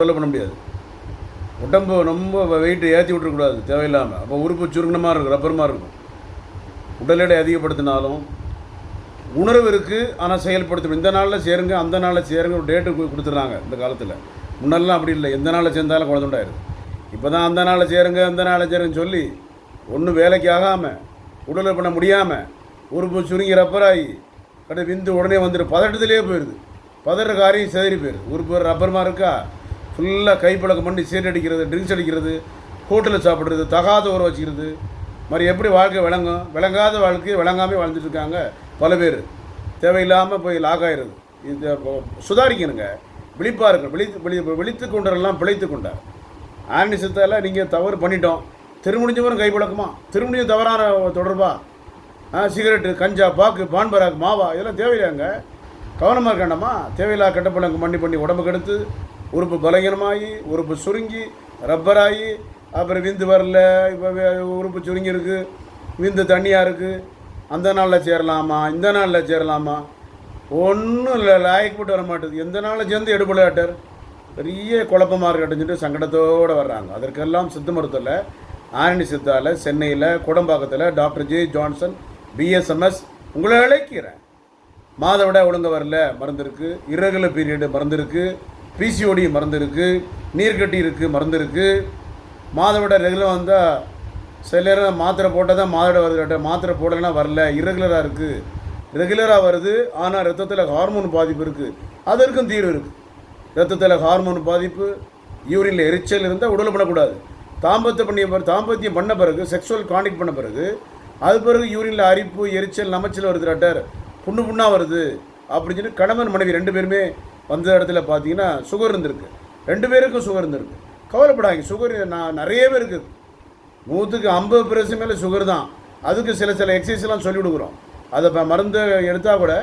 சொல்ல பண்ண முடியாது. உடம்பு ரொம்ப வெயிட்டு ஏற்றி விட்டுறக்கூடாது தேவையில்லாமல். அப்போ உறுப்பு சுருங்கமாக இருக்கும், ரப்பரமாக இருக்கும். உடல் எடை அதிகப்படுத்தினாலும் உணர்வு இருக்குது, ஆனால் செயல்படுத்தணும். இந்த நாளில் சேருங்க, அந்த நாளில் சேருங்க, ஒரு டேட்டு கொடுத்துட்றாங்க இந்த காலத்தில். முன்னெல்லாம் அப்படி இல்லை, எந்த நாளில் சேர்ந்தாலும் குழந்தை உண்டாயிருது. இப்போ தான் அந்த நாளில் சேருங்க, அந்த நாளில் சேருங்கன்னு சொல்லி ஒன்றும் வேலைக்கு ஆகாமல், உடலை பண்ண முடியாமல், உறுப்பு சுருங்கி ரப்பராகி கடை விந்து உடனே வந்துட்டு பதட்டத்திலே போயிடுது. பதற காரியம் சேரி போயிடுது. உறுப்பு ரப்பரமாக இருக்கா, ஃபுல்லாக கைப்பழக்கம் பண்ணி சீட் அடிக்கிறது, ட்ரிங்க்ஸ் அடிக்கிறது, ஹோட்டலில் சாப்பிட்றது, தகாத ஊற வச்சுக்கிறது மாதிரி எப்படி வாழ்க்கை விளங்கும்? விளங்காத வாழ்க்கையை விளங்காமல் வாழ்ந்துட்டுருக்காங்க பல பேர். தேவையில்லாமல் போய் லாக் ஆகிடுது. இது சுதாரிக்கணுங்க, விழிப்பாக இருக்கணும். விழித்து கொண்டரெல்லாம் பிழைத்து கொண்டார். ஆன்மீகத்தால் நீங்கள் தவறு பண்ணிட்டோம், திருமுடிஞ்சவரும் கைப்பழக்கமா, திருமுடிஞ்ச தவறான தொடர்பா, சிகரெட்டு, கஞ்சா, பாக்கு, பான்பராக், மாவா, இதெல்லாம் தேவையில்லையாங்க. கவனமாக இருக்காண்டம்மா. தேவையில்லா கெட்டப்பழக்கம் பண்ணி உடம்பு கெடுத்து உறுப்பு பலகீனமாகி, உறுப்பு சுருங்கி ரப்பராகி, அப்புறம் விந்து வரல, இப்போ உறுப்பு சுருங்கி இருக்குது, விந்து தண்ணியாக இருக்குது. அந்த நாளில் சேரலாமா, இந்த நாளில் சேரலாமா, ஒன்றும் இல்லை, லாயக்கப்பட்டு வர மாட்டேது. எந்த நாளில் சேர்ந்து எடுபடாட்டார், பெரிய குழப்பமாக இருக்கட்டுன்னு சொல்லிட்டு சங்கடத்தோடு வர்றாங்க. அதற்கெல்லாம் சித்த மருத்துவத்தில் ஆரணி சித்தாவில் சென்னையில் குடம்பாக்கத்தில் டாக்டர் ஜே ஜான்சன் பிஎஸ்எம்எஸ் உங்களை அழைக்கிறேன். மாதவிட ஒழுங்க வரல மருந்து இருக்குது, இரகுலர் பீரியடு மருந்து இருக்குது, பிசிஓடி மருந்து இருக்குது, நீர்க்கட்டி இருக்குது மருந்து இருக்குது. மாதவிட ரெகுலராக வந்தால் சில நேரம் மாத்திரை போட்டால் தான் மாதவிட வருது கேட்டால், மாத்திரை போடலைன்னா வரல, இரகுலராக இருக்குது. ரெகுலராக வருது, ஆனால் ரத்தத்தில் ஹார்மோன் பாதிப்பு இருக்குது, அதற்கும் தீர்வு இருக்குது. ரத்தத்தில் ஹார்மோன் பாதிப்பு, யூரினில் எரிச்சல் இருந்தால் உடல் பண்ணக்கூடாது. தாம்பத்தியம் பண்ண பிறகு, செக்ஷுவல் கான்டாக்ட் பண்ண பிறகு, அது பிறகு யூரினில் அரிப்பு, எரிச்சல், நமச்சல் வருது டாக்டர், புண்ணாக வருது அப்படின்னு சொல்லி கணவன் மனைவி 2 பேருமே வந்த இடத்துல பார்த்தீங்கன்னா சுகர் இருந்திருக்கு. 2 பேருக்கும் சுகர் இருந்திருக்கு. கவலைப்படாங்க, சுகர் நிறைய பேருக்கு 150% மேலே சுகர் தான். அதுக்கு சில எக்ஸசைஸ்லாம் சொல்லி கொடுக்குறோம். அதை இப்போ மருந்து எடுத்தால் கூட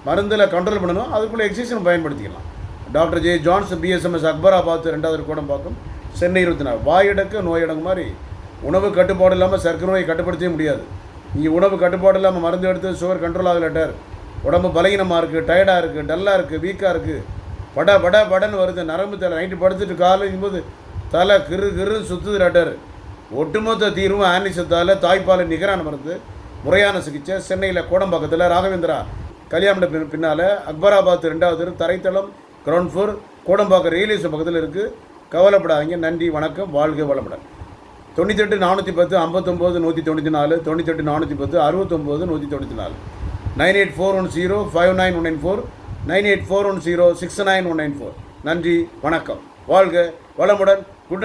மருந்தில் கண்ட்ரோல் பண்ணணும், அதுக்குள்ளே எக்ஸசைஸ் பயன்படுத்திக்கலாம். Doctor J Johnson BSMS Akbarabad 2வது கோடம்பாக்கம் சென்னை 24. வாயடக்க நோயடங்கு மாதிரி உணவு கட்டுப்பாடு இல்லாமல் சர்க்கரை நோயை கட்டுப்படுத்தவே முடியாது. நீங்கள் உணவு கட்டுப்பாடு இல்லாமல் மருந்து எடுத்து சுகர் கண்ட்ரோல் ஆகலட்டார், உடம்பு பலகீனமாக இருக்குது, டயர்டாக இருக்குது, டல்லாக இருக்குது, வீக்காக இருக்குது, படன்னு வருது, நரம்பு தலை நைட்டு படுத்துட்டு காலையும் போது தலை கிருன்னு சுற்றுது டாக்டர். ஒட்டுமொத்த தீர்வும் ஆன்மீகத்தால் தாய்ப்பால் நிகரான மருந்து, முறையான சிகிச்சை. சென்னையில் கோடம்பாக்கத்தில் ராகவேந்திரா கல்யாண பின்னால் அக்பராபாத் 2வது தரைத்தளம் கிரவுண்ட் ஃப்ளோர் கோடம்பாக்கம் ரயில்வே பக்கத்தில் இருக்குது. கவலைப்படாதீங்க. நன்றி, வணக்கம், வாழ்க வளமுடன். 98 410 59 194, 98 410 69 194, 98410 59194, 98410 69194. நன்றி, வணக்கம், வாழ்க வளமுடன். Good night.